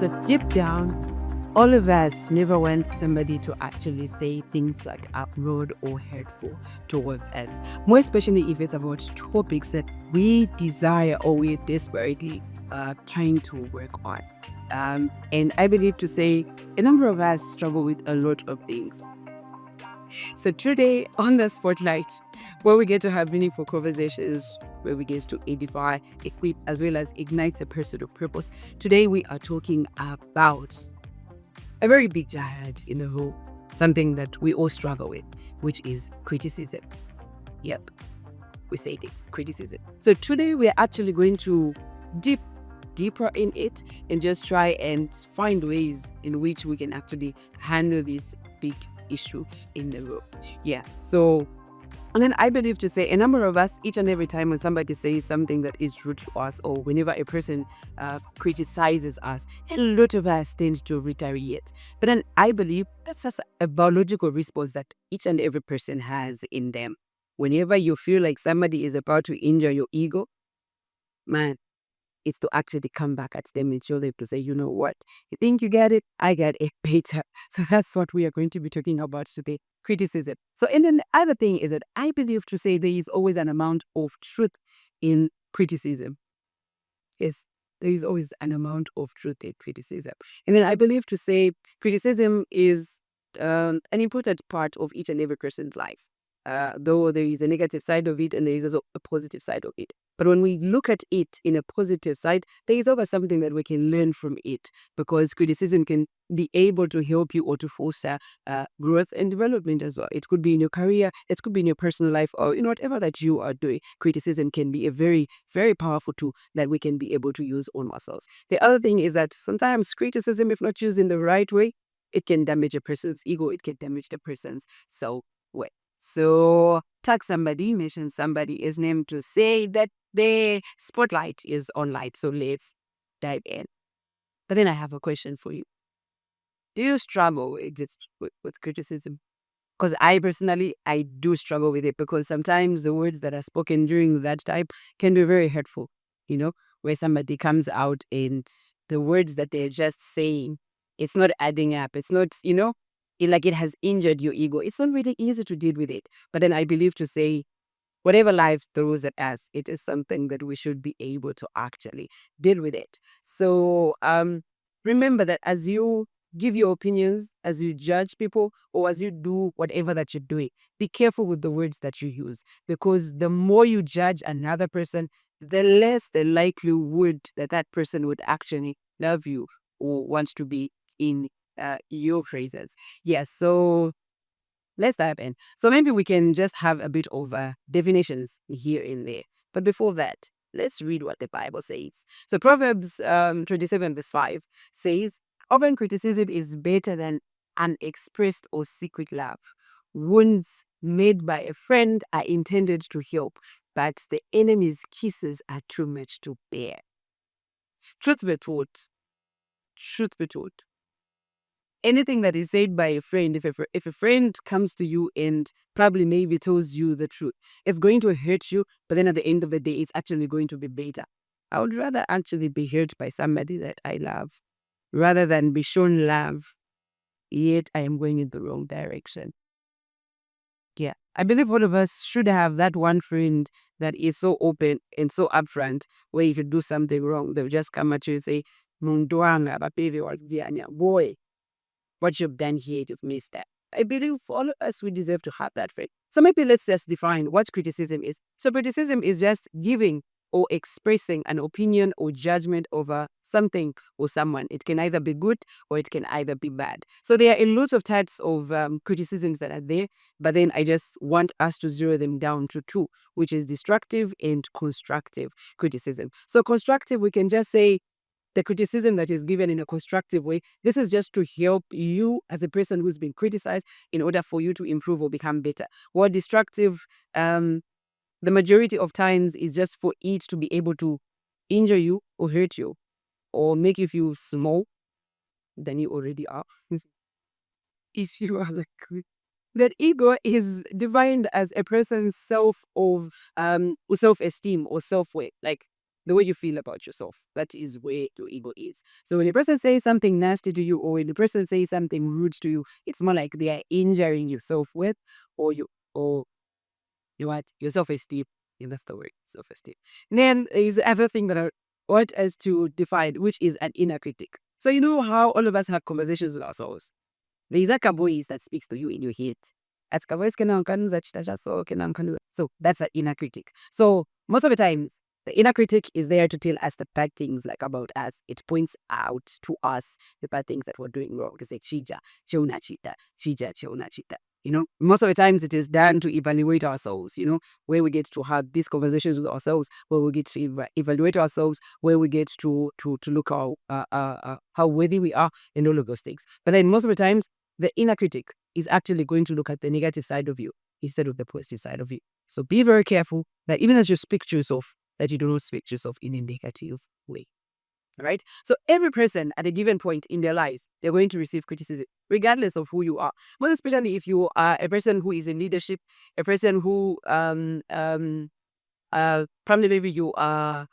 So deep down, all of us never want somebody to actually say things like rude or hurtful towards us, more especially if it's about topics that we desire or we're desperately trying to work on. And I believe to say a number of us struggle with a lot of things. So today on the Spotlight, where we get to have meaningful conversations, where we get to edify, equip, as well as ignite a personal purpose. Today we are talking about a very big giant in the whole, something that we all struggle with, which is criticism. Yep, we said it, criticism. So today we're actually going to deeper in it and just try and find ways in which we can actually handle this big issue in the world. Yeah. So, and then I believe to say a number of us, each and every time when somebody says something that is rude to us, or whenever a person criticizes us, a lot of us tend to retaliate. But then I believe that's just a biological response that each and every person has in them. Whenever you feel like somebody is about to injure your ego, man, it's to actually come back at them and show them to say, you know what, you think you get it, I get it better. So that's what we are going to be talking about today, criticism. So, and then the other thing is that I believe to say there is always an amount of truth in criticism. Yes, there is always an amount of truth in criticism. And then I believe to say criticism is an important part of each and every person's life. Though there is a negative side of it and there is also a positive side of it. But when we look at it in a positive side, there is always something that we can learn from it, because criticism can be able to help you or to foster growth and development as well. It could be in your career, it could be in your personal life, or in whatever that you are doing. Criticism can be a very, very powerful tool that we can be able to use on ourselves. The other thing is that sometimes criticism, if not used in the right way, it can damage a person's ego, it can damage the person's self-worth. So tag somebody, mention somebody is named to say that the spotlight is on light. So let's dive in. But then I have a question for you. Do you struggle with criticism? Because I personally, I do struggle with it, because sometimes the words that are spoken during that time can be very hurtful, where somebody comes out and the words that they're just saying, it's not adding up. It's not, like it has injured your ego. It's not really easy to deal with it. But then I believe to say, whatever life throws at us, it is something that we should be able to actually deal with it. So remember that as you give your opinions, as you judge people, or as you do whatever that you're doing, be careful with the words that you use, because the more you judge another person, the less the likelihood that that person would actually love you or wants to be in your praises. Yes, so let's dive in. So maybe we can just have a bit of definitions here and there. But before that, let's read what the Bible says. So Proverbs 27 verse 5 says, open criticism is better than unexpressed or secret love. Wounds made by a friend are intended to help, but the enemy's kisses are too much to bear. Truth be told, anything that is said by a friend, if a friend comes to you and probably maybe tells you the truth, it's going to hurt you, but then at the end of the day, it's actually going to be better. I would rather actually be hurt by somebody that I love rather than be shown love, yet I am going in the wrong direction. Yeah, I believe all of us should have that one friend that is so open and so upfront, where if you do something wrong, they'll just come at you and say, "Mundwanga, bapevi wa vianya, boy, what you've done here, you've missed that." I believe for all of us, we deserve to have that friend. So maybe let's just define what criticism is. So criticism is just giving or expressing an opinion or judgment over something or someone. It can either be good or it can either be bad. So there are a lot of types of criticisms that are there, but then I just want us to zero them down to two, which is destructive and constructive criticism. So constructive, we can just say, the criticism that is given in a constructive way, this is just to help you as a person who's been criticized in order for you to improve or become better. While destructive, the majority of times is just for it to be able to injure you or hurt you or make you feel small than you already are. If you are that ego is defined as a person's self-esteem or self-worth. Like the way you feel about yourself. That is where your ego is. So when a person says something nasty to you, or when a person says something rude to you, it's more like they are injuring your self-worth, or your self-esteem. Yeah, that's the word, self-esteem. And then there's the other thing that I want us to define, which is an inner critic. So you know how all of us have conversations with ourselves. There is like a voice that speaks to you in your head. So that's an inner critic. So most of the times, the inner critic is there to tell us the bad things like about us. It points out to us the bad things that we're doing wrong. To say, chija, cheuna chita, chija, cheuna chita. Most of the times it is done to evaluate ourselves, where we get to have these conversations with ourselves, where we get to evaluate ourselves, where we get to look how worthy we are, and all of those things. But then most of the times, the inner critic is actually going to look at the negative side of you instead of the positive side of you. So be very careful that even as you speak to yourself, that you do not speak to yourself in a negative way. All right. So every person at a given point in their lives, they're going to receive criticism, regardless of who you are. Most especially if you are a person who is in leadership, a person who probably maybe you are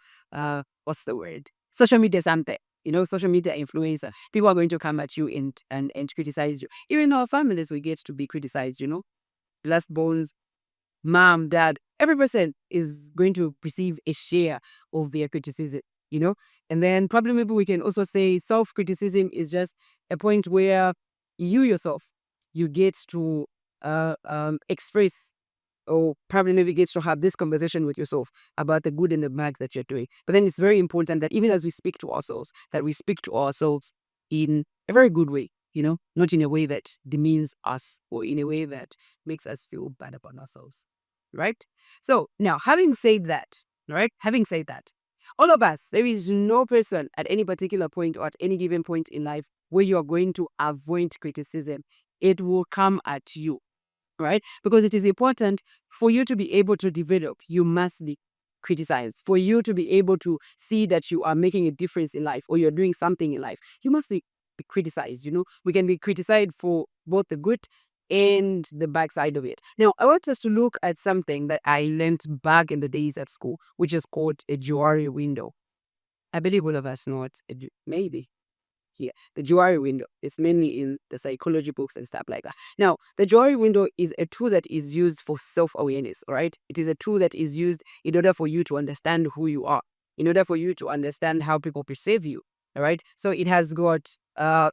what's the word? Social media something. Social media influencer. People are going to come at you and criticize you. Even in our families, we get to be criticized, last bones, mom, dad, every person is going to receive a share of their criticism, And then probably maybe we can also say self-criticism is just a point where you yourself, you get to express, or probably maybe get to have this conversation with yourself about the good and the bad that you're doing. But then it's very important that even as we speak to ourselves, that we speak to ourselves in a very good way, not in a way that demeans us or in a way that makes us feel bad about ourselves. Right? So now, having said that, all of us, there is no person at any particular point or at any given point in life where you are going to avoid criticism. It will come at you, right? Because it is important for you to be able to develop, you must be criticized. For you to be able to see that you are making a difference in life or you're doing something in life, you must be criticized. We can be criticized for both the good and the backside of it. Now, I want us to look at something that I learned back in the days at school, which is called a Johari window. I believe all of us know it, maybe. Yeah, the Johari window is mainly in the psychology books and stuff like that. Now, the Johari window is a tool that is used for self-awareness, all right? It is a tool that is used in order for you to understand who you are, in order for you to understand how people perceive you, all right? So it has got 4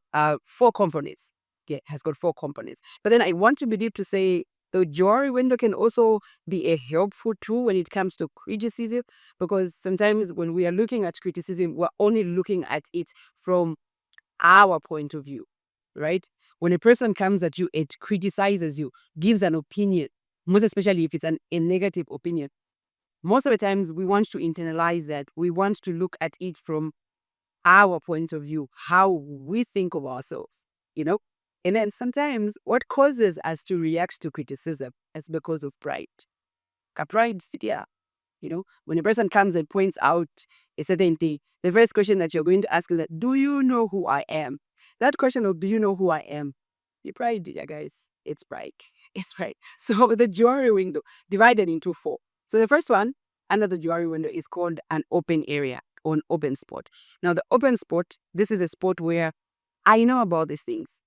components. Yeah, it has got 4 components. But then I want to be deep to say the Johari window can also be a helpful tool when it comes to criticism, because sometimes when we are looking at criticism, we're only looking at it from our point of view, right? When a person comes at you, it criticizes you, gives an opinion, most especially if it's a negative opinion. Most of the times we want to internalize that. We want to look at it from our point of view, how we think of ourselves, And then sometimes what causes us to react to criticism is because of pride. Pride, yeah. When a person comes and points out a certain thing, the first question that you're going to ask is that, do you know who I am? That question of, do you know who I am? The pride, yeah, guys, it's pride. It's pride. So the Johari window divided into 4. So the first one under the Johari window is called an open area or an open spot. Now the open spot, this is a spot where I know about these things.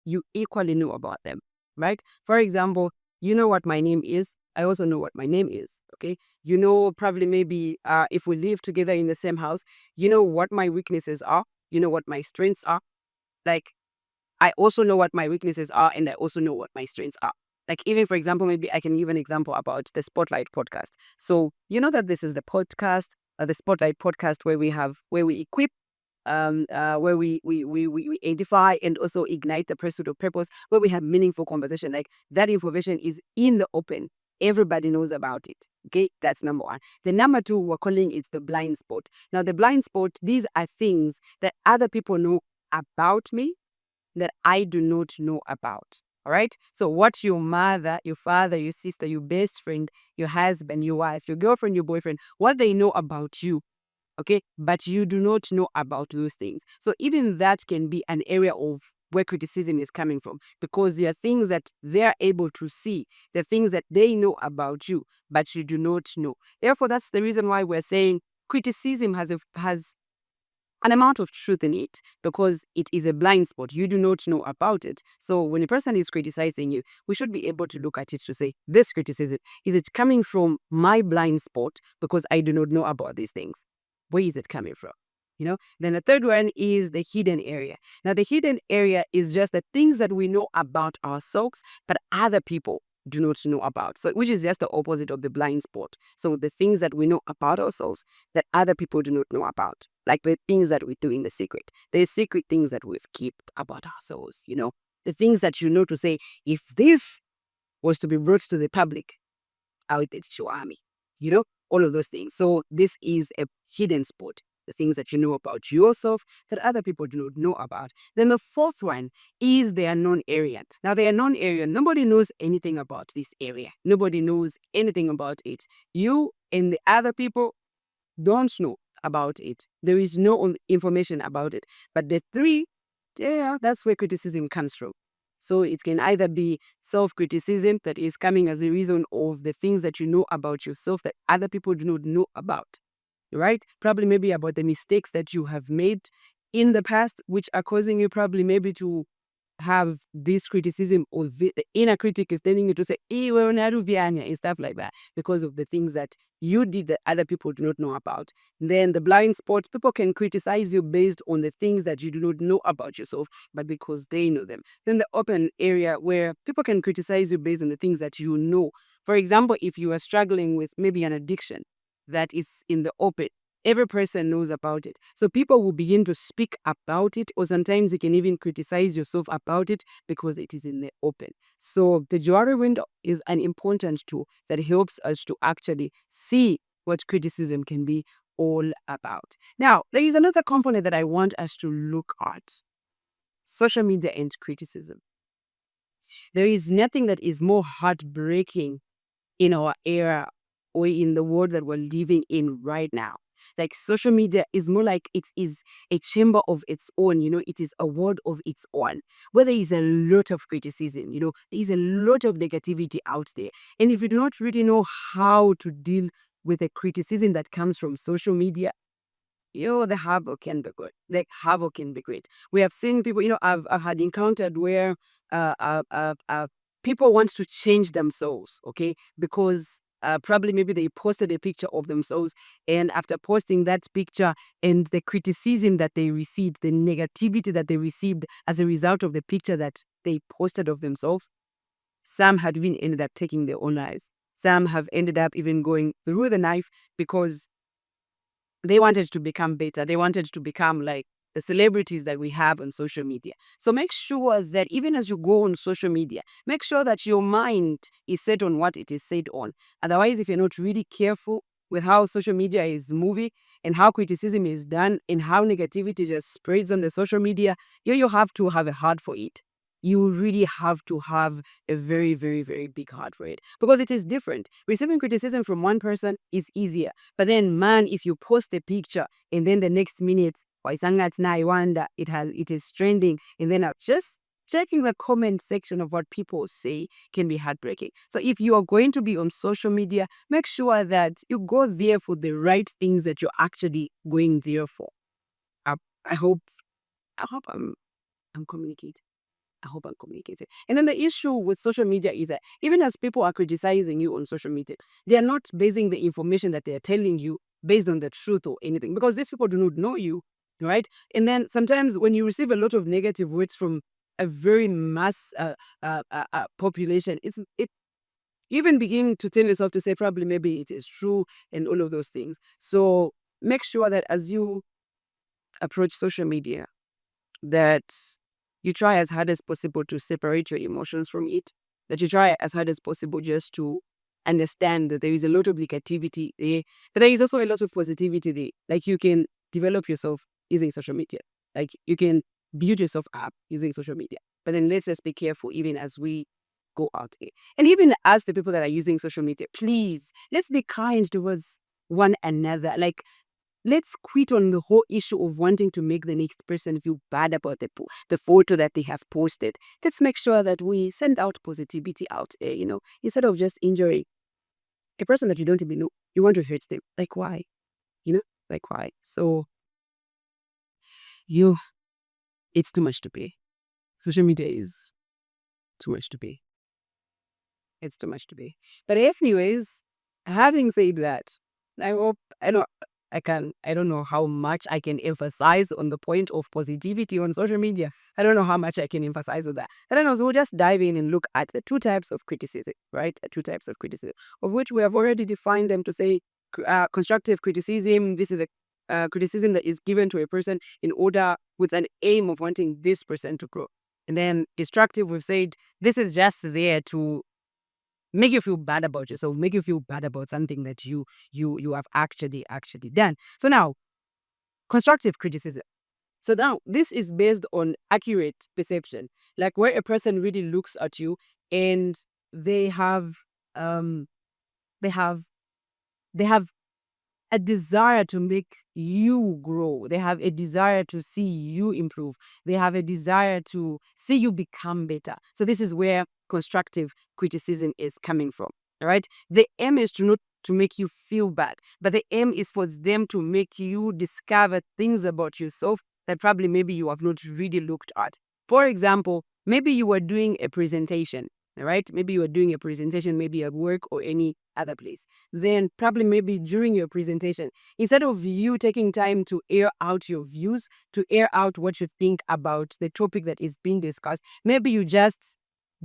You equally know about them, right? For example, you know what my name is. I also know what my name is, okay? Probably maybe if we live together in the same house, you know what my weaknesses are. You know what my strengths are. Like, I also know what my weaknesses are, and I also know what my strengths are. Like, even for example, maybe I can give an example about the Spotlight podcast. So, you know that this is the Spotlight podcast where we equip where we edify and also ignite the pursuit of purpose, where we have meaningful conversation. Like, that information is in the open. Everybody knows about it. Okay, that's number 1. The number 2, we're calling it the blind spot. Now, the blind spot, these are things that other people know about me that I do not know about. All right. So what your mother, your father, your sister, your best friend, your husband, your wife, your girlfriend, your boyfriend, what they know about you, okay, but you do not know about those things. So even that can be an area of where criticism is coming from, because there are things that they're able to see, the things that they know about you, but you do not know. Therefore, that's the reason why we're saying criticism has an amount of truth in it because it is a blind spot. You do not know about it. So when a person is criticizing you, we should be able to look at it to say, this criticism, is it coming from my blind spot because I do not know about these things? Where is it coming from? Then the third one is the hidden area. Now, the hidden area is just the things that we know about ourselves, but other people do not know about. So, which is just the opposite of the blind spot. So, the things that we know about ourselves that other people do not know about, like the things that we do in the secret, the secret things that we've kept about ourselves, the things that to say, if this was to be brought to the public, I would show army, all of those things. So this is a hidden spot, the things that you know about yourself that other people do not know about. Then the fourth one is the unknown area. Now, the unknown area, nobody knows anything about this area. Nobody knows anything about it. You and the other people don't know about it. There is no information about it. But the three, yeah, that's where criticism comes from. So it can either be self-criticism that is coming as a reason of the things that you know about yourself that other people do not know about, right? Probably maybe about the mistakes that you have made in the past, which are causing you probably maybe to have this criticism, or the inner critic is telling you to say, and stuff like that, because of the things that you did that other people do not know about. Then the blind spots, people can criticize you based on the things that you do not know about yourself, but because they know them. Then the open area, where people can criticize you based on the things that you know. For example, if you are struggling with maybe an addiction that is in the open, every person knows about it. So people will begin to speak about it, or sometimes you can even criticize yourself about it because it is in the open. So the Johari window is an important tool that helps us to actually see what criticism can be all about. Now, there is another component that I want us to look at: social media and criticism. There is nothing that is more heartbreaking in our era or in the world that we're living in right now. Like, social media is more like it is a chamber of its own, it is a world of its own, where there is a lot of criticism, there is a lot of negativity out there. And if you do not really know how to deal with the criticism that comes from social media, the havoc can be good. Like, havoc can be great. We have seen people, I've had encountered where people want to change themselves, okay? Because probably maybe they posted a picture of themselves, and after posting that picture and the criticism that they received, the negativity that they received as a result of the picture that they posted of themselves, some had even ended up taking their own lives. Some have ended up even going through the knife because they wanted to become better. They wanted to become like the celebrities that we have on social media. So make sure that even as you go on social media, make sure that your mind is set on what it is set on. Otherwise, if you're not really careful with how social media is moving and how criticism is done and how negativity just spreads on the social media, you have to have a heart for it. You really have to have a very, very, very big heart for it, because it is different. Receiving criticism from one person is easier. But then, man, if you post a picture and then the next minute, it is trending, and then just checking the comment section of what people say can be heartbreaking. So if you are going to be on social media, make sure that you go there for the right things that you're actually going there for. I, I hope I hope I'm communicating. I hope I'm communicating. And then the issue with social media is that even as people are criticizing you on social media, they are not basing the information that they are telling you based on the truth or anything, because these people do not know you, right? And then sometimes when you receive a lot of negative words from a very mass population, it even begin to tell yourself to say probably maybe it is true and all of those things. So make sure that as you approach social media, that you try as hard as possible to separate your emotions from it, that you try as hard as possible just to understand that there is a lot of negativity there, but there is also a lot of positivity there. Like, you can develop yourself using social media. Like, you can build yourself up using social media. But then let's just be careful even as we go out there. And even as the people that are using social media, please, let's be kind towards one another. Like, let's quit on the whole issue of wanting to make the next person feel bad about the photo that they have posted. Let's make sure that we send out positivity out there, instead of just injuring a person that you don't even know. You want to hurt them. Like, why? You know? Like why? So you, it's too much to pay. Social media is too much to pay. It's too much to pay. But anyways, having said that, I hope I don't know how much I can emphasize on the point of positivity on social media. I don't know how much I can emphasize on that. I don't know. So we'll just dive in and look at the two types of criticism, right? The two types of criticism, of which we have already defined them to say constructive criticism. This is a criticism that is given to a person in order with an aim of wanting this person to grow. And then destructive, we've said this is just there to make you feel bad about yourself, make you feel bad about something that you have actually done. So now, constructive criticism. So now this is based on accurate perception, like where a person really looks at you and they have um they have they have a desire to make you grow. They have a desire to see you improve. They have a desire to see you become better. So this is where constructive criticism is coming from. All right. The aim is to not to make you feel bad, but the aim is for them to make you discover things about yourself that probably maybe you have not really looked at. For example, maybe you were doing a presentation. All right. Maybe you are doing a presentation, maybe at work or any other place. Then probably maybe during your presentation, instead of you taking time to air out your views, to air out what you think about the topic that is being discussed, maybe you just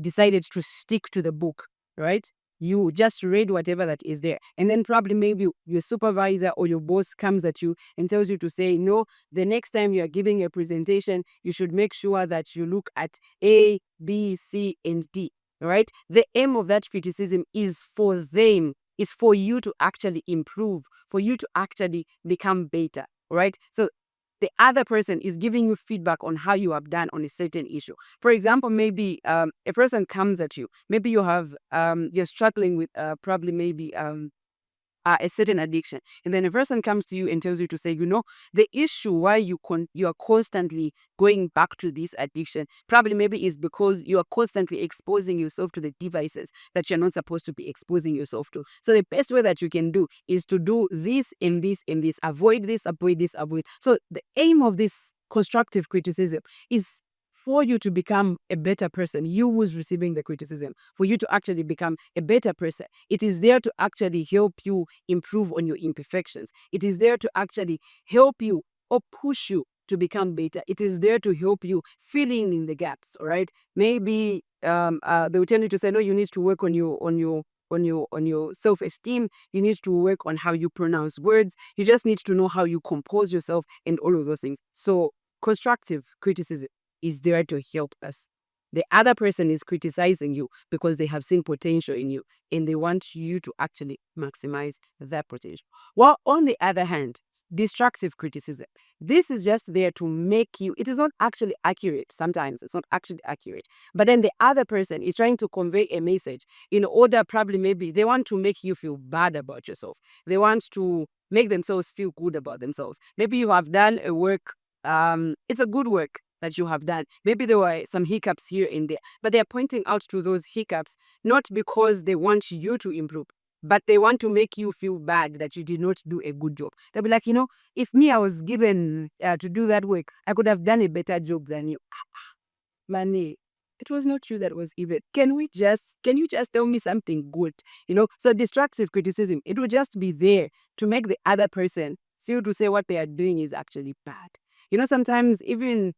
decided to stick to the book, right? You just read whatever that is there. And then probably maybe your supervisor or your boss comes at you and tells you to say, no, the next time you are giving a presentation, you should make sure that you look at A, B, C, and D. Right? The aim of that criticism is for them, is for you to actually improve, for you to actually become better. Right? So the other person is giving you feedback on how you have done on a certain issue. For example, maybe a person comes at you. Maybe you have you're struggling with probably maybe a certain addiction, and then a person comes to you and tells you to say, the issue why you are constantly going back to this addiction probably maybe is because you are constantly exposing yourself to the devices that you're not supposed to be exposing yourself to. So the best way that you can do is to do this and this and this, avoid this, avoid this, avoid. So the aim of this constructive criticism is for you to become a better person. You who's receiving the criticism, for you to actually become a better person. It is there to actually help you improve on your imperfections. It is there to actually help you or push you to become better. It is there to help you fill in the gaps. All right. Maybe they will tell you to say, no, you need to work on your self-esteem. You need to work on how you pronounce words. You just need to know how you compose yourself and all of those things. So constructive criticism is there to help us. The other person is criticizing you because they have seen potential in you and they want you to actually maximize that potential. While on the other hand, destructive criticism, this is just there to make you, it is not actually accurate. Sometimes it's not actually accurate. But then the other person is trying to convey a message in order, probably maybe they want to make you feel bad about yourself. They want to make themselves feel good about themselves. Maybe you have done a work, it's a good work that you have done. Maybe there were some hiccups here and there, but they're pointing out to those hiccups not because they want you to improve, but they want to make you feel bad that you did not do a good job. They'll be like, if me, I was given to do that work, I could have done a better job than you. Money. It was not you that was given. Can you just tell me something good? So destructive criticism, it will just be there to make the other person feel to say what they are doing is actually bad. Sometimes even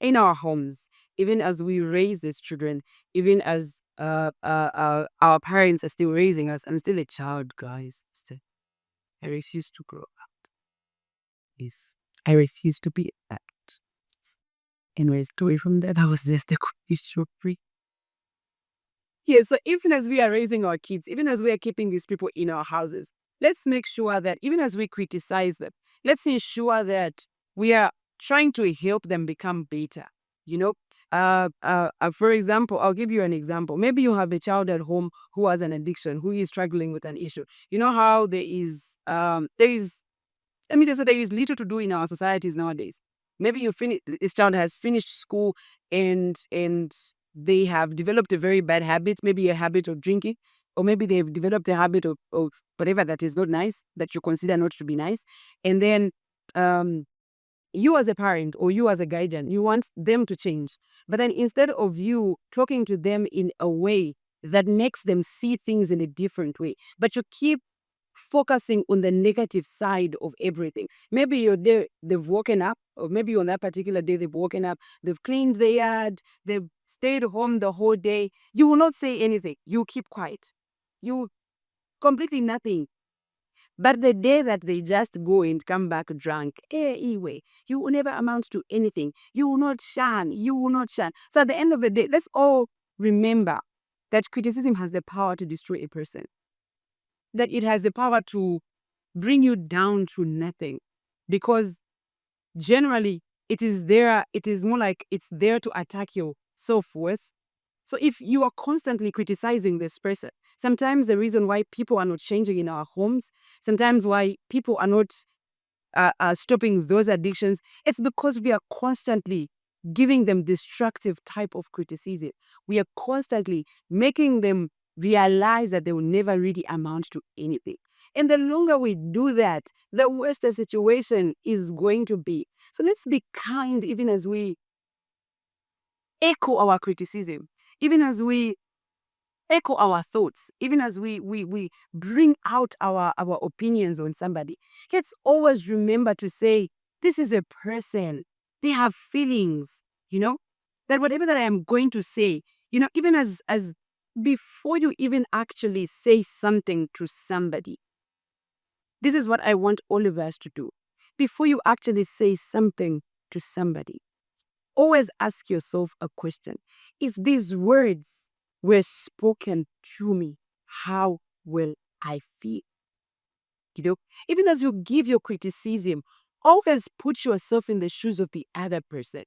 in our homes, even as we raise these children, even as our parents are still raising us. I'm still a child, guys. Still, I refuse to grow up. Yes, I refuse to be an adult. Anyways, away from that, was just a quick short break. Yeah, so even as we are raising our kids, even as we are keeping these people in our houses, let's make sure that even as we criticize them, let's ensure that we are trying to help them become better. You know, for example, I'll give you an example. Maybe you have a child at home who has an addiction, who is struggling with an issue. You know how let me just say there is little to do in our societies nowadays. Maybe this child has finished school and they have developed a very bad habit, maybe a habit of drinking, or maybe they've developed a habit of whatever that is not nice, that you consider not to be nice. And then you as a parent or you as a guardian, you want them to change. But then instead of you talking to them in a way that makes them see things in a different way, but you keep focusing on the negative side of everything. Maybe you're there, they've woken up, or maybe on that particular day they've woken up, they've cleaned their yard, they've stayed home the whole day. You will not say anything. You keep quiet. You completely nothing. But the day that they just go and come back drunk, anyway, you will never amount to anything. You will not shine. You will not shine. So at the end of the day, let's all remember that criticism has the power to destroy a person, that it has the power to bring you down to nothing, because generally it is more like it's there to attack your self-worth. So if you are constantly criticizing this person, sometimes the reason why people are not changing in our homes, sometimes why people are not stopping those addictions, it's because we are constantly giving them destructive type of criticism. We are constantly making them realize that they will never really amount to anything. And the longer we do that, the worse the situation is going to be. So let's be kind even as we echo our criticism, even as we echo our thoughts, even as we bring out our opinions on somebody. Let's always remember to say, this is a person. They have feelings, that whatever that I am going to say, even as before you even actually say something to somebody, this is what I want all of us to do. Before you actually say something to somebody, always ask yourself a question. If these words were spoken to me, how will I feel? Even as you give your criticism, always put yourself in the shoes of the other person.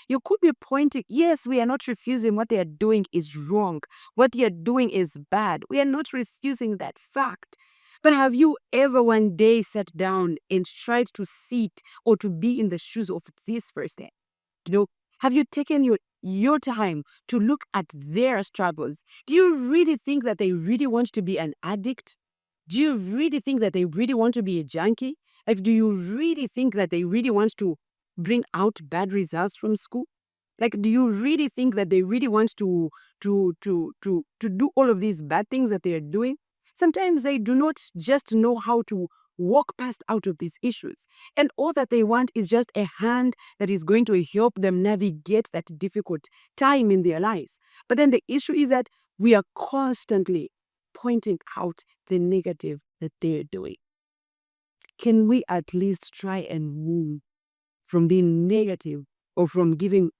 You could be pointing, yes, we are not refusing what they are doing is wrong. What they are doing is bad. We are not refusing that fact. But have you ever one day sat down and tried to sit or to be in the shoes of this person? You know, have you taken your time to look at their struggles? Do you really think that they really want to be an addict? Do you really think that they really want to be a junkie? Like, do you really think that they really want to bring out bad results from school? Like, do you really think that they really want to do all of these bad things that they are doing? Sometimes they do not just know how to walk past out of these issues. And all that they want is just a hand that is going to help them navigate that difficult time in their lives. But then the issue is that we are constantly pointing out the negative that they're doing. Can we at least try and move from being negative or from giving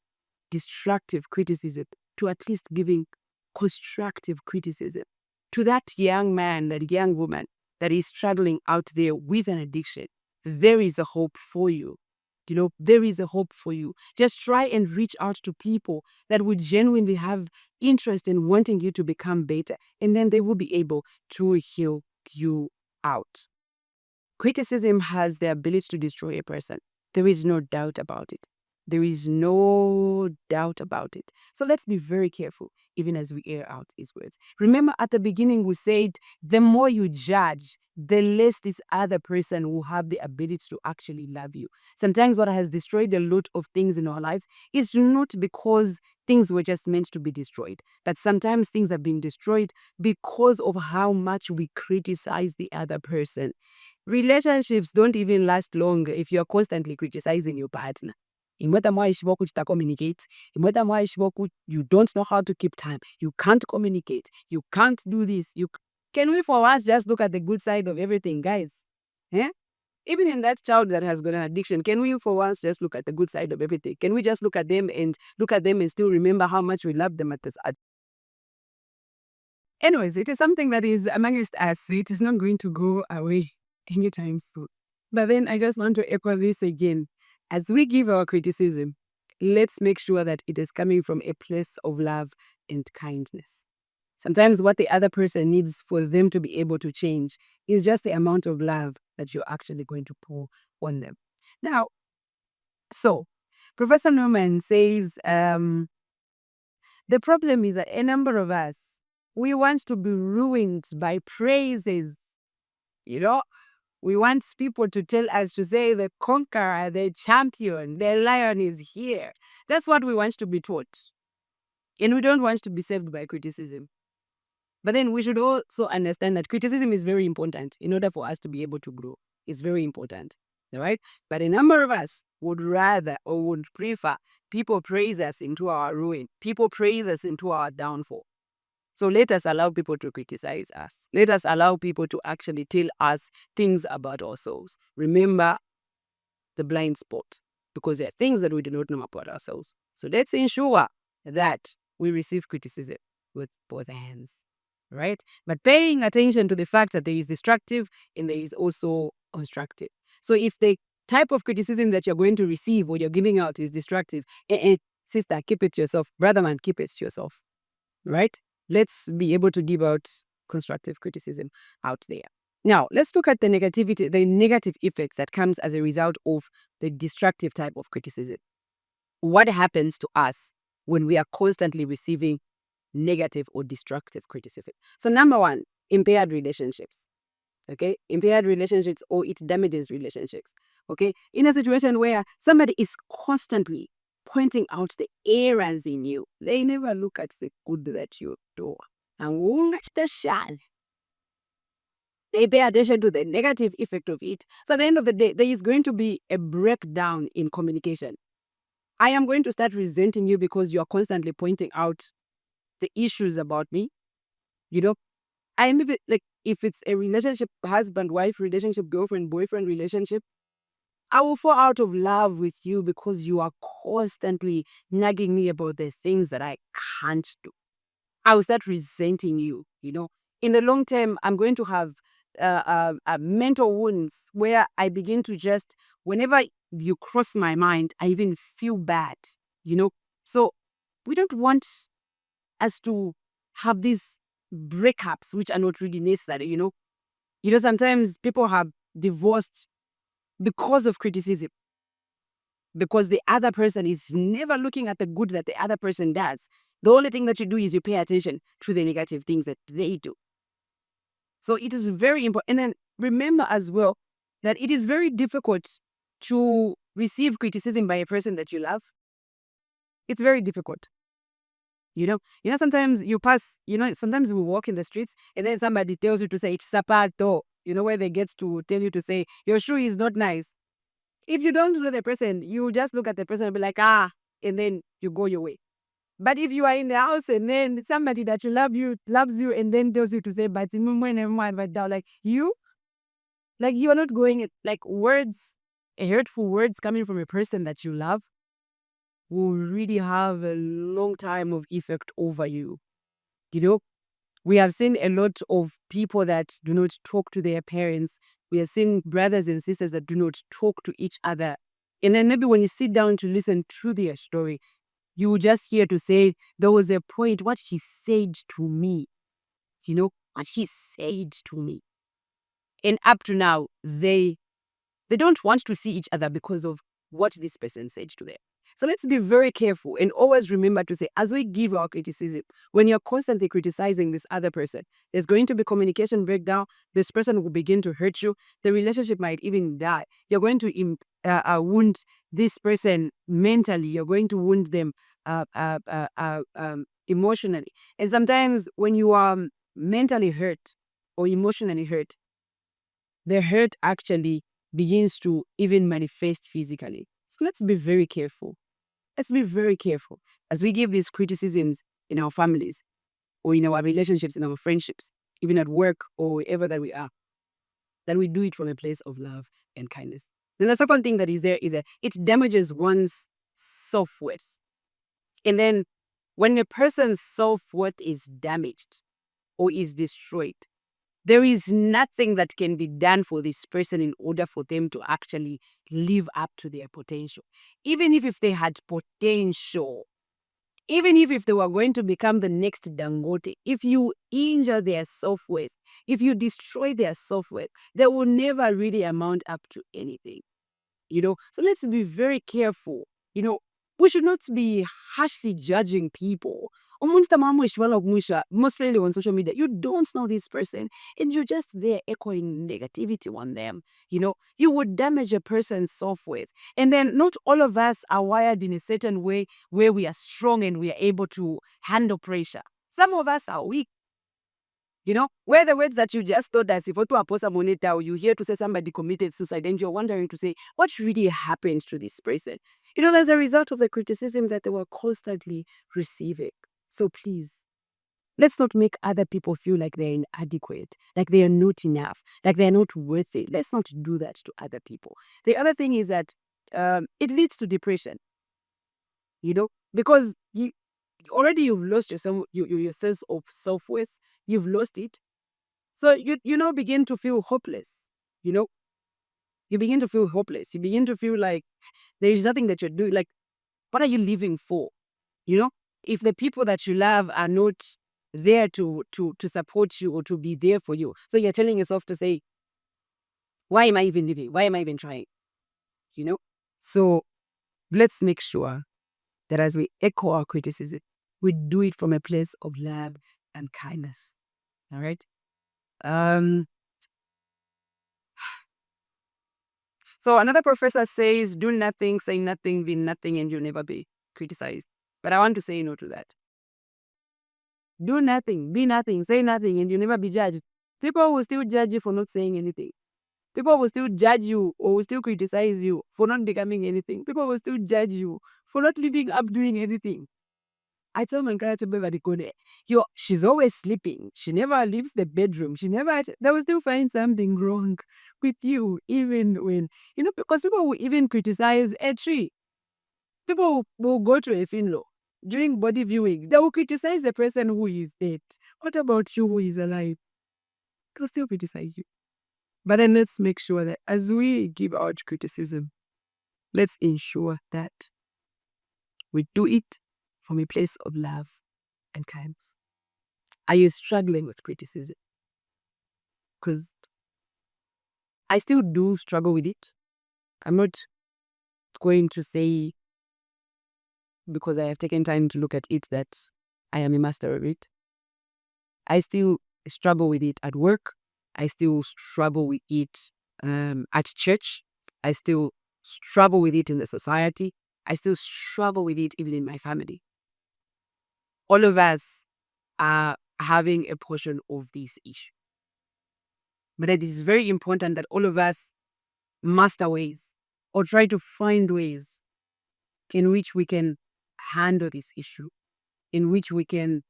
destructive criticism to at least giving constructive criticism to that young man, that young woman that is struggling out there with an addiction? There is a hope for you. There is a hope for you. Just try and reach out to people that would genuinely have interest in wanting you to become better, and then they will be able to heal you out. Criticism has the ability to destroy a person. There is no doubt about it. There is no doubt about it. So let's be very careful, even as we air out his words. Remember, at the beginning, we said the more you judge, the less this other person will have the ability to actually love you. Sometimes, what has destroyed a lot of things in our lives is not because things were just meant to be destroyed, but sometimes things have been destroyed because of how much we criticize the other person. Relationships don't even last long if you're constantly criticizing your partner. Communicate. You don't know how to keep time. You can't communicate. You can't do this. Can we for once just look at the good side of everything, guys? Eh? Even in that child that has got an addiction, can we for once just look at the good side of everything? Can we just look at them and still remember how much we love them at this? Anyways, it is something that is amongst us. It is not going to go away anytime soon. But then I just want to echo this again. As we give our criticism, let's make sure that it is coming from a place of love and kindness. Sometimes what the other person needs for them to be able to change is just the amount of love that you're actually going to pour on them. Now, so Professor Norman says the problem is that a number of us, We want to be ruined by praises. You know, we want people to tell us to say the conqueror, the champion, the lion is here. That's what we want to be taught. And we don't want to be saved by criticism. But then we should also understand that criticism is very important in order for us to be able to grow. It's very important. All right. But a number of us would rather or would prefer people praise us into our ruin, people praise us into our downfall. So let us allow people to criticize us. Let us allow people to actually tell us things about ourselves. Remember the blind spot, because there are things that we do not know about ourselves. So let's ensure that we receive criticism with both hands, right? But paying attention to the fact that there is destructive and there is also constructive. So if the type of criticism that you're going to receive or you're giving out is destructive, sister, keep it to yourself. Brother man, keep it to yourself, right? Let's be able to give out constructive criticism out there. Now, let's look at the negative effects that comes as a result of the destructive type of criticism. What happens to us when we are constantly receiving negative or destructive criticism? So number one, impaired relationships. Okay, impaired relationships, or it damages relationships. Okay, in a situation where somebody is constantly pointing out the errors in you, they never look at the good that you do. And they pay attention to the negative effect of it. So at the end of the day, there is going to be a breakdown in communication. I am going to start resenting you because you are constantly pointing out the issues about me. You know, I am even like, if it's a relationship, husband-wife relationship, girlfriend-boyfriend relationship, I will fall out of love with you because you are constantly nagging me about the things that I can't do. I will start resenting you, you know. In the long term, I'm going to have mental wounds where I begin to just, whenever you cross my mind, I even feel bad, you know. So we don't want us to have these breakups, which are not really necessary, you know. Sometimes people have divorced because of criticism, because the other person is never looking at the good that the other person does. The only thing that you do is you pay attention to the negative things that they do. So it is very important. And then remember as well that it is very difficult to receive criticism by a person that you love. It's very difficult. Sometimes you pass, sometimes we walk in the streets and then somebody tells you to say, it's zapato, where they get to tell you to say, your shoe is not nice. If you don't know the person, you just look at the person and be like, and then you go your way. But if you are in the house and then somebody that you loves you and then tells you to say, but you are not going, like, words, hurtful words coming from a person that you love will really have a long time of effect over you. We have seen a lot of people that do not talk to their parents. We have seen brothers and sisters that do not talk to each other. And then maybe when you sit down to listen to their story, you will just hear to say, there was a point, what he said to me, what he said to me. And up to now, they don't want to see each other because of what this person said to them. So let's be very careful and always remember to say, as we give our criticism, when you're constantly criticizing this other person, there's going to be communication breakdown. This person will begin to hurt you. The relationship might even die. You're going to wound this person mentally. You're going to wound them emotionally. And sometimes when you are mentally hurt or emotionally hurt, the hurt actually begins to even manifest physically. So let's be very careful. Let's be very careful as we give these criticisms in our families or in our relationships, in our friendships, even at work or wherever that we are, that we do it from a place of love and kindness. Then the second thing that is there is that it damages one's self-worth. And then when a person's self-worth is damaged or is destroyed, there is nothing that can be done for this person in order for them to actually live up to their potential. Even if they had potential, even if they were going to become the next Dangote, if you injure their self-worth, if you destroy their self-worth, they will never really amount up to anything. So let's be very careful. We should not be harshly judging people Mostly on social media, you don't know this person and you're just there echoing negativity on them. You would damage a person's self-worth. And then not all of us are wired in a certain way where we are strong and we are able to handle pressure. Some of us are weak. Where the words that you just told us, if to post a monitor, or you hear to say somebody committed suicide, and you're wondering to say, what really happened to this person? As a result of the criticism that they were constantly receiving. So please, let's not make other people feel like they're inadequate, like they are not enough, like they're not worth it. Let's not do that to other people. The other thing is that it leads to depression, because you've lost your sense of self-worth. You've lost it. So you now begin to feel hopeless. You know, you begin to feel hopeless. You begin to feel like there is nothing that you're doing. Like, what are you living for? If the people that you love are not there to support you or to be there for you, so you're telling yourself to say, why am I even living? Why am I even trying? So let's make sure that as we echo our criticism, we do it from a place of love and kindness. All right. So another professor says, do nothing, say nothing, be nothing, and you'll never be criticized. But I want to say no to that. Do nothing, be nothing, say nothing, and you'll never be judged. People will still judge you for not saying anything. People will still judge you or will still criticize you for not becoming anything. People will still judge you for not living up doing anything. I tell my grandma to be good. She's always sleeping. She never leaves the bedroom. They will still find something wrong with you, even when, because people will even criticize a tree. People will go to a funeral during body viewing. They will criticize the person who is dead. What about you who is alive? They'll still criticize you. But then let's make sure that as we give out criticism, let's ensure that we do it from a place of love and kindness. Are you struggling with criticism? Because I still do struggle with it. I'm not going to say, because I have taken time to look at it, that I am a master of it. I still struggle with it at work. I still struggle with it at church. I still struggle with it in the society. I still struggle with it even in my family. All of us are having a portion of this issue. But it is very important that all of us master ways or try to find ways in which we can handle this issue, in which we can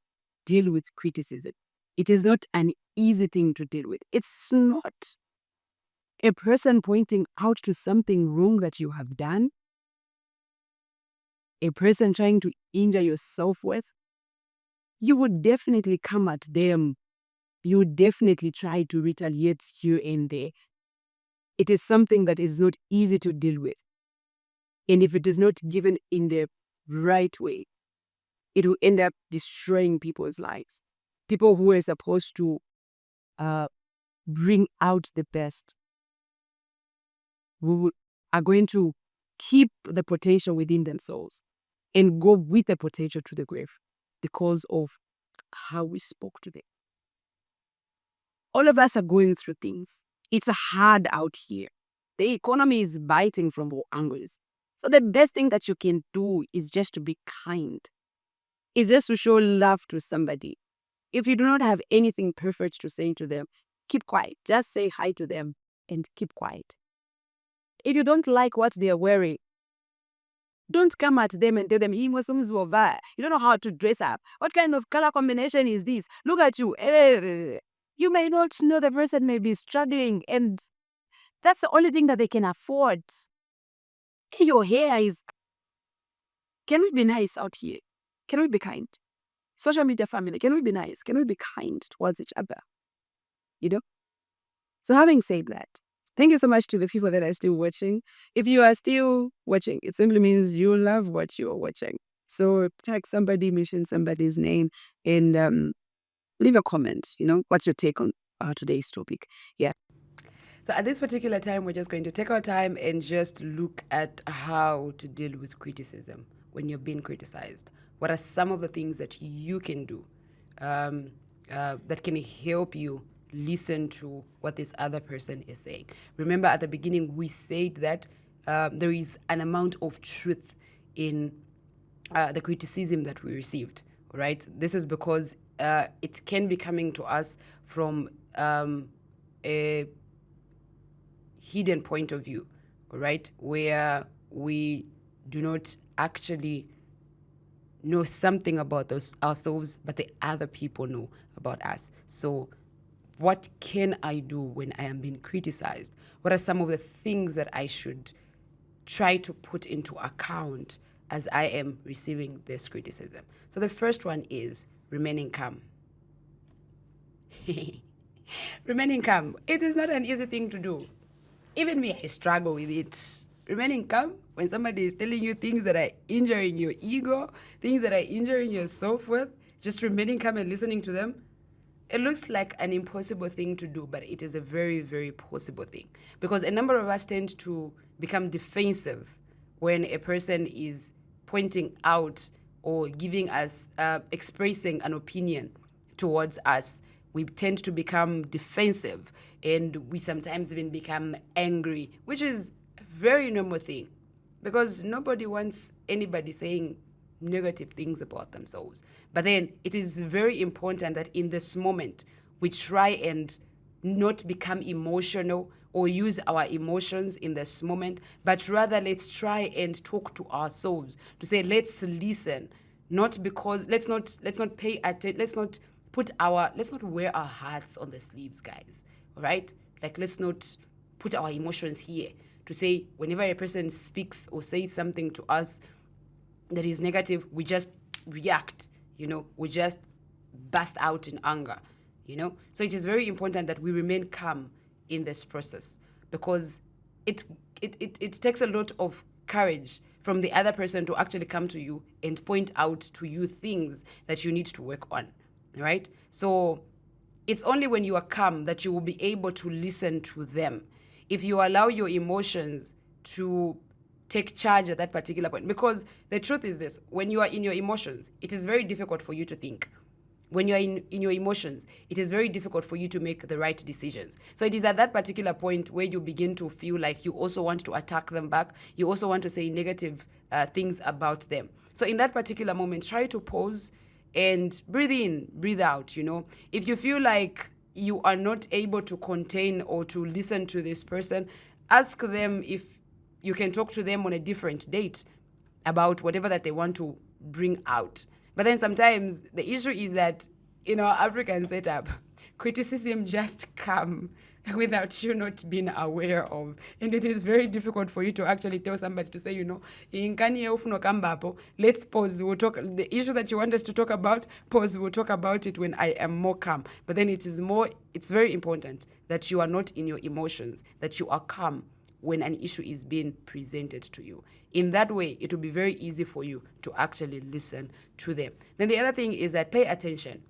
deal with criticism. It is not an easy thing to deal with. It's not a person pointing out to something wrong that you have done, a person trying to injure your self-worth. You would definitely come at them. You would definitely try to retaliate here and there. It is something that is not easy to deal with. And if it is not given in the right way, it will end up destroying people's lives. People who are supposed to bring out the best, who are going to keep the potential within themselves and go with the potential to the grave because of how we spoke to them. All of us are going through things. It's hard out here. The economy is biting from all angles. So the best thing that you can do is just to be kind. It's just to show love to somebody. If you do not have anything perfect to say to them, keep quiet. Just say hi to them and keep quiet. If you don't like what they are wearing, don't come at them and tell them, you don't know how to dress up. What kind of color combination is this? Look at you. You may not know the person may be struggling, and that's the only thing that they can afford. Your hair is... Can we be nice out here? Can we be kind? Social media family, can we be nice? Can we be kind towards each other? So having said that, thank you so much to the people that are still watching. If you are still watching, it simply means you love what you are watching. So tag somebody, mention somebody's name, and leave a comment. What's your take on today's topic? Yeah. So at this particular time, we're just going to take our time and just look at how to deal with criticism when you're being criticized. What are some of the things that you can do that can help you listen to what this other person is saying? Remember, at the beginning, we said that there is an amount of truth in the criticism that we received, right? This is because it can be coming to us from a hidden point of view, right? Where we do not actually know something about ourselves, but the other people know about us. So what can I do when I am being criticized? What are some of the things that I should try to put into account as I am receiving this criticism? So the first one is remaining calm. Remaining calm. It is not an easy thing to do. Even me, I struggle with it. Remaining calm when somebody is telling you things that are injuring your ego, things that are injuring your self-worth, just remaining calm and listening to them. It looks like an impossible thing to do, but it is a very, very possible thing. Because a number of us tend to become defensive when a person is pointing out or giving us, expressing an opinion towards us. We tend to become defensive, and we sometimes even become angry, which is a very normal thing, because nobody wants anybody saying negative things about themselves. But then it is very important that in this moment, we try and not become emotional or use our emotions in this moment, but rather let's try and talk to ourselves to say, let's listen, not because let's not pay attention, let's not wear our hearts on the sleeves, guys. All right? Like, let's not put our emotions here to say whenever a person speaks or says something to us that is negative, we just react, we just burst out in anger, So it is very important that we remain calm in this process, because it takes a lot of courage from the other person to actually come to you and point out to you things that you need to work on, right? So it's only when you are calm that you will be able to listen to them. If you allow your emotions to take charge at that particular point, because the truth is this: when you are in your emotions, it is very difficult for you to think. When you're in your emotions, it is very difficult for you to make the right decisions. So it is at that particular point where you begin to feel like you also want to attack them back. You also want to say negative things about them. So in that particular moment, try to pause and breathe in, breathe out, If you feel like you are not able to contain or to listen to this person, ask them if you can talk to them on a different date about whatever that they want to bring out. But then sometimes the issue is that in our African setup, criticism just come without you not being aware of. And it is very difficult for you to actually tell somebody to say, let's pause, we'll talk. The issue that you want us to talk about, pause, we'll talk about it when I am more calm. But then it's very important that you are not in your emotions, that you are calm when an issue is being presented to you. In that way, it will be very easy for you to actually listen to them. Then the other thing is that pay attention,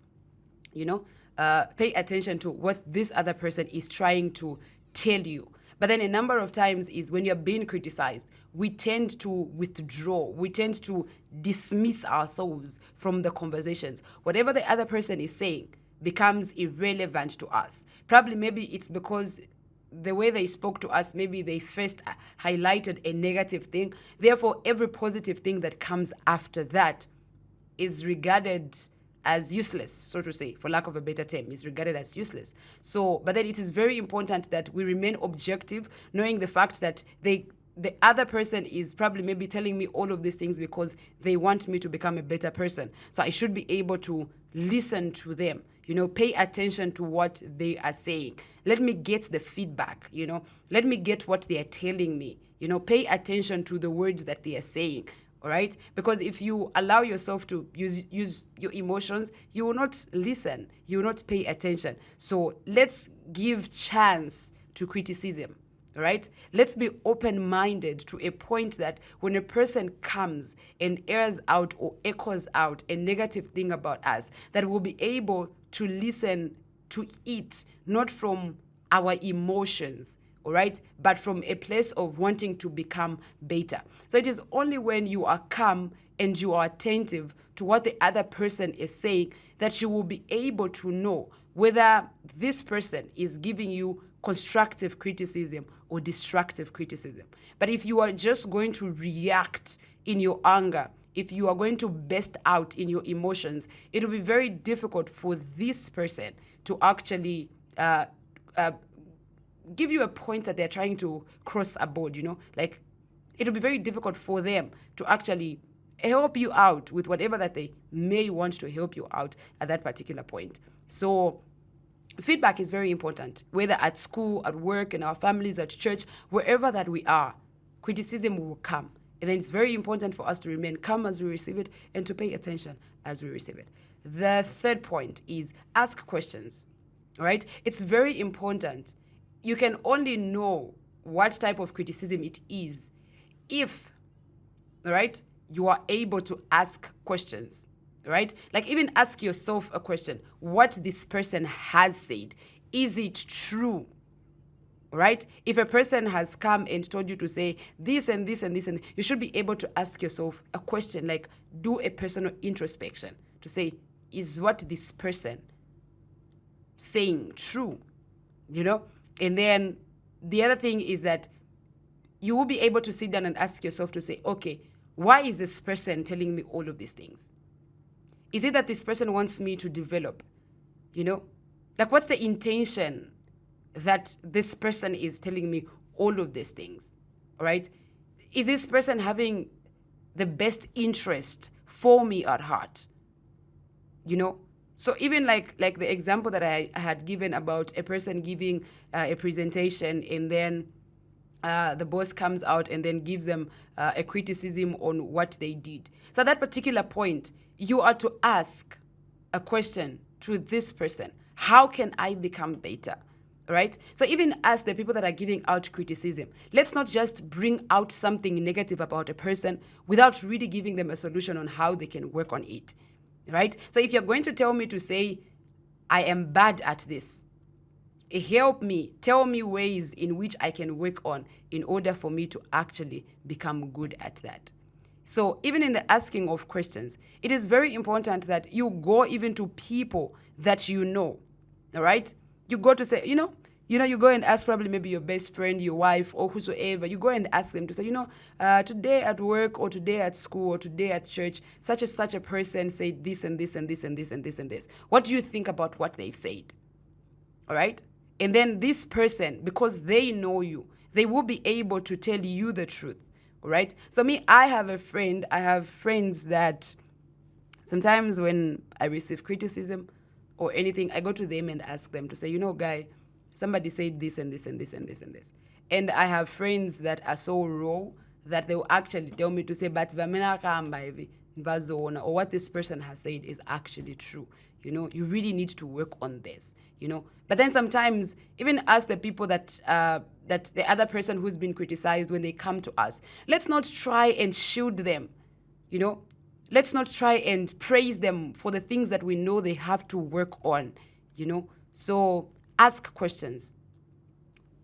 pay attention to what this other person is trying to tell you. But then a number of times is when you're being criticized, we tend to withdraw. We tend to dismiss ourselves from the conversations. Whatever the other person is saying becomes irrelevant to us. Probably maybe it's because the way they spoke to us, maybe they first highlighted a negative thing. Therefore, every positive thing that comes after that is regarded as useless, so to say, for lack of a better term, is regarded as useless. So, but then it is very important that we remain objective, knowing the fact that the other person is probably maybe telling me all of these things because they want me to become a better person. So I should be able to listen to them, pay attention to what they are saying. Let me get the feedback, let me get what they are telling me, pay attention to the words that they are saying. All right? Because if you allow yourself to use your emotions, you will not listen, you will not pay attention. So let's give chance to criticism. All right? Let's be open-minded to a point that when a person comes and airs out or echoes out a negative thing about us, that we'll be able to listen to it, not from our emotions, all right, but from a place of wanting to become better. So it is only when you are calm and you are attentive to what the other person is saying, that you will be able to know whether this person is giving you constructive criticism or destructive criticism. But if you are just going to react in your anger, if you are going to burst out in your emotions, it will be very difficult for this person to actually give you a point that they're trying to cross a board, like it'll be very difficult for them to actually help you out with whatever that they may want to help you out at that particular point. So feedback is very important, whether at school, at work, in our families, at church, wherever that we are, criticism will come. And then it's very important for us to remain calm as we receive it and to pay attention as we receive it. The third point is ask questions, all right? It's very important. You can only know what type of criticism it is if, all right, you are able to ask questions, right? Like even ask yourself a question. What this person has said, is it true? Right? If a person has come and told you to say this and this and this, and you should be able to ask yourself a question, like do a personal introspection to say, is what this person saying true? And then the other thing is that you will be able to sit down and ask yourself to say, okay, why is this person telling me all of these things? Is it that this person wants me to develop? Like what's the intention that this person is telling me all of these things, all right? Is this person having the best interest for me at heart? So even like the example that I had given about a person giving a presentation, and then the boss comes out and then gives them a criticism on what they did. So at that particular point, you are to ask a question to this person. How can I become better? Right? So even as the people that are giving out criticism, let's not just bring out something negative about a person without really giving them a solution on how they can work on it. Right? So if you're going to tell me to say, I am bad at this, help me, tell me ways in which I can work on in order for me to actually become good at that. So even in the asking of questions, it is very important that you go even to people that you know, all right? You go to say, you go and ask probably maybe your best friend, your wife, or whosoever. You go and ask them to say, today at work or today at school or today at church, such and such a person said this and this and this and this and this and this. What do you think about what they've said? All right? And then this person, because they know you, they will be able to tell you the truth. All right? So I have friends that sometimes when I receive criticism or anything, I go to them and ask them to say, guy, somebody said this and this and this and this and this. And I have friends that are so raw that they will actually tell me to say, but or what this person has said is actually true. You really need to work on this, But then sometimes, even as the people that the other person who's been criticized, when they come to us, let's not try and shield them, Let's not try and praise them for the things that we know they have to work on, So ask questions.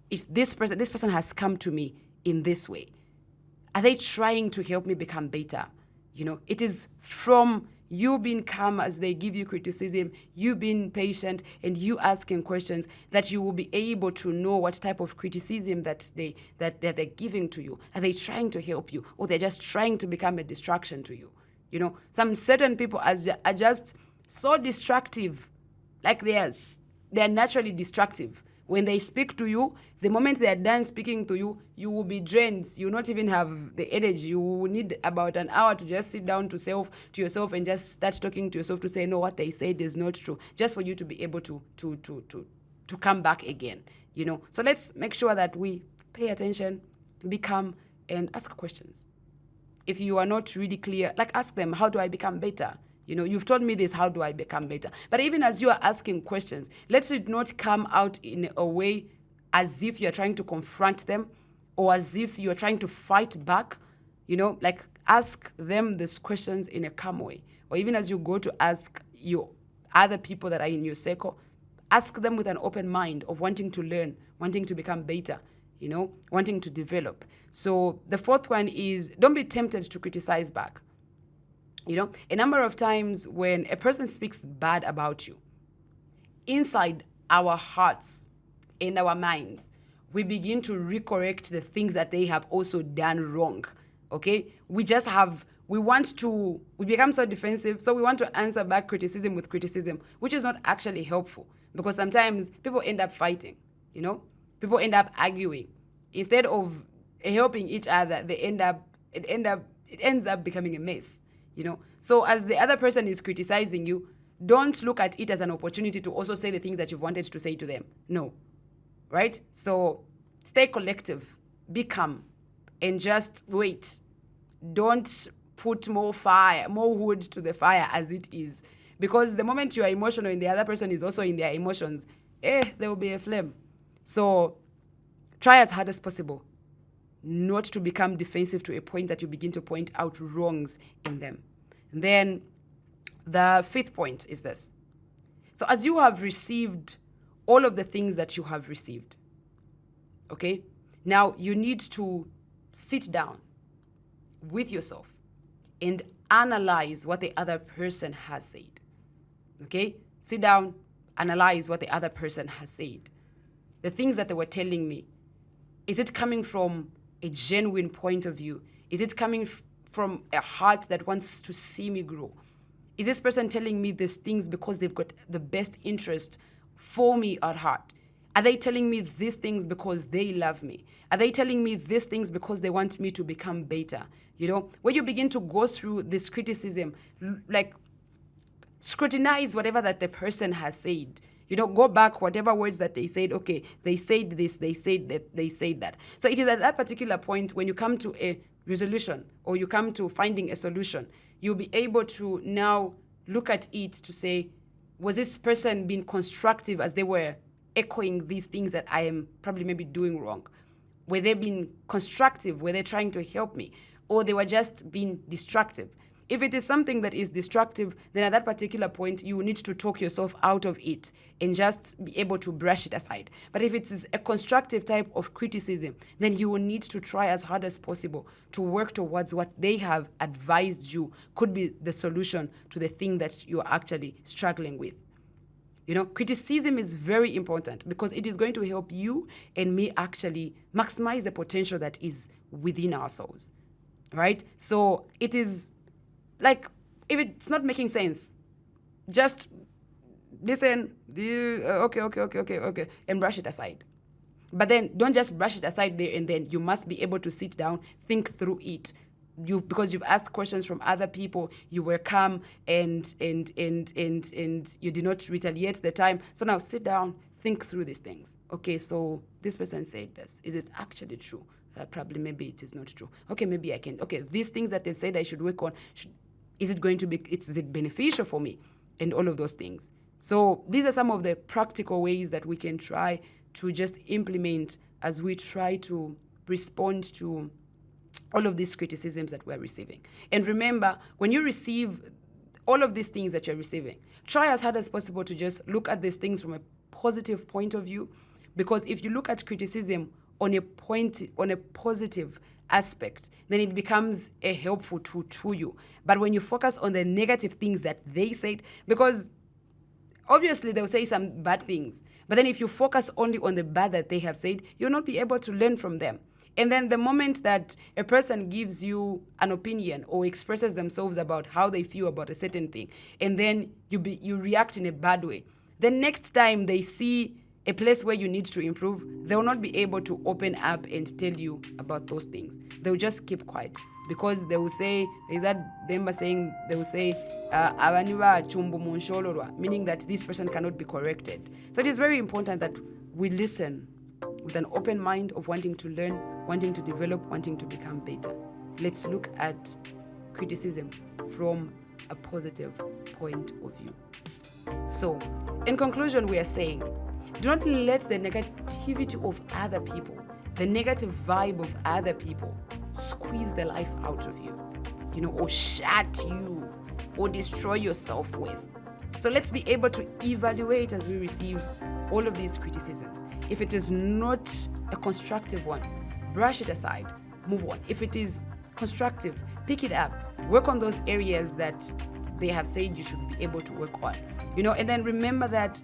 If this person has come to me in this way, are they trying to help me become better? It is from you being calm as they give you criticism, you being patient, and you asking questions that you will be able to know what type of criticism that they're giving to you. Are they trying to help you, or they're just trying to become a distraction to you? Some certain people are just so destructive, like they're naturally destructive. When they speak to you, the moment they are done speaking to you, you will be drained. You will not even have the energy. You will need about an hour to just sit down to yourself and just start talking to yourself to say, no, what they said is not true, just for you to be able to come back again. So let's make sure that we pay attention, be calm, and ask questions. If you are not really clear, ask them, how do I become better? You've told me this, how do I become better? But even as you are asking questions, let it not come out in a way as if you're trying to confront them or as if you're trying to fight back. Ask them these questions in a calm way. Or even as you go to ask your other people that are in your circle, ask them with an open mind of wanting to learn, wanting to become better, wanting to develop. So the fourth one is, don't be tempted to criticize back. A number of times when a person speaks bad about you, inside our hearts and our minds, we begin to recorrect the things that they have also done wrong. Okay? We become so defensive, so we want to answer back criticism with criticism, which is not actually helpful, because sometimes people end up fighting, people end up arguing. Instead of helping each other, it ends up becoming a mess. So as the other person is criticizing you, don't look at it as an opportunity to also say the things that you've wanted to say to them. No. Right? So stay collective, be calm, and just wait. Don't put more wood to the fire as it is. Because the moment you are emotional and the other person is also in their emotions, there will be a flame. So try as hard as possible not to become defensive to a point that you begin to point out wrongs in them. And then the fifth point is this. So as you have received all of the things that you have received, okay, now you need to sit down with yourself and analyze what the other person has said. Okay? Sit down, analyze what the other person has said. The things that they were telling me, is it coming from a genuine point of view? Is it coming from a heart that wants to see me grow? Is this person telling me these things because they've got the best interest for me at heart? Are they telling me these things because they love me? Are they telling me these things because they want me to become better? When you begin to go through this criticism, like scrutinize whatever that the person has said. Go back, whatever words that they said, okay, they said this, they said that, they said that. So it is at that particular point when you come to a resolution or you come to finding a solution, you'll be able to now look at it to say, was this person being constructive as they were echoing these things that I am probably maybe doing wrong? Were they being constructive? Were they trying to help me? Or they were just being destructive? If it is something that is destructive, then at that particular point, you need to talk yourself out of it and just be able to brush it aside. But if it is a constructive type of criticism, then you will need to try as hard as possible to work towards what they have advised you could be the solution to the thing that you're actually struggling with. Criticism is very important because it is going to help you and me actually maximize the potential that is within ourselves, right? So it is like, if it's not making sense, just listen, okay, and brush it aside. But then don't just brush it aside there and then. You must be able to sit down, think through it. Because you've asked questions from other people, you were calm and you did not retaliate the time. So now sit down, think through these things. Okay, so this person said this. Is it actually true? Probably maybe it is not true. Okay, maybe I can. Okay, these things that they've said I should work on, is it beneficial for me? And all of those things. So these are some of the practical ways that we can try to just implement as we try to respond to all of these criticisms that we're receiving. And remember, when you receive all of these things that you're receiving, try as hard as possible to just look at these things from a positive point of view. Because if you look at criticism on a positive aspect, then it becomes a helpful tool to you. But when you focus on the negative things that they said, because obviously they'll say some bad things, but then if you focus only on the bad that they have said, you'll not be able to learn from them. And then the moment that a person gives you an opinion or expresses themselves about how they feel about a certain thing, and then you react in a bad way, the next time they see a place where you need to improve, they will not be able to open up and tell you about those things. They'll just keep quiet because they will say, there's that Bemba saying, they will say, "Abaniba chumbu munsholorwa," meaning that this person cannot be corrected. So it is very important that we listen with an open mind of wanting to learn, wanting to develop, wanting to become better. Let's look at criticism from a positive point of view. So, in conclusion, we are saying, do not let the negativity of other people, the negative vibe of other people, squeeze the life out of you, or shut you, or destroy yourself with. So let's be able to evaluate as we receive all of these criticisms. If it is not a constructive one, brush it aside, move on. If it is constructive, pick it up Work on those areas that they have said you should be able to work on. And then remember that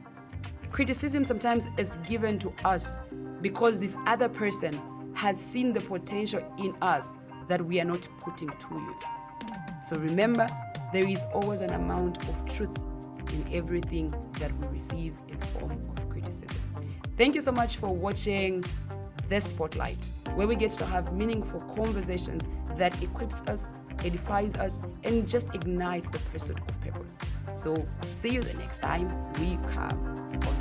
criticism sometimes is given to us because this other person has seen the potential in us that we are not putting to use. So remember, there is always an amount of truth in everything that we receive in the form of criticism. Thank you so much for watching this Spotlight, where we get to have meaningful conversations that equips us, edifies us, and just ignites the pursuit of purpose. So see you the next time we come on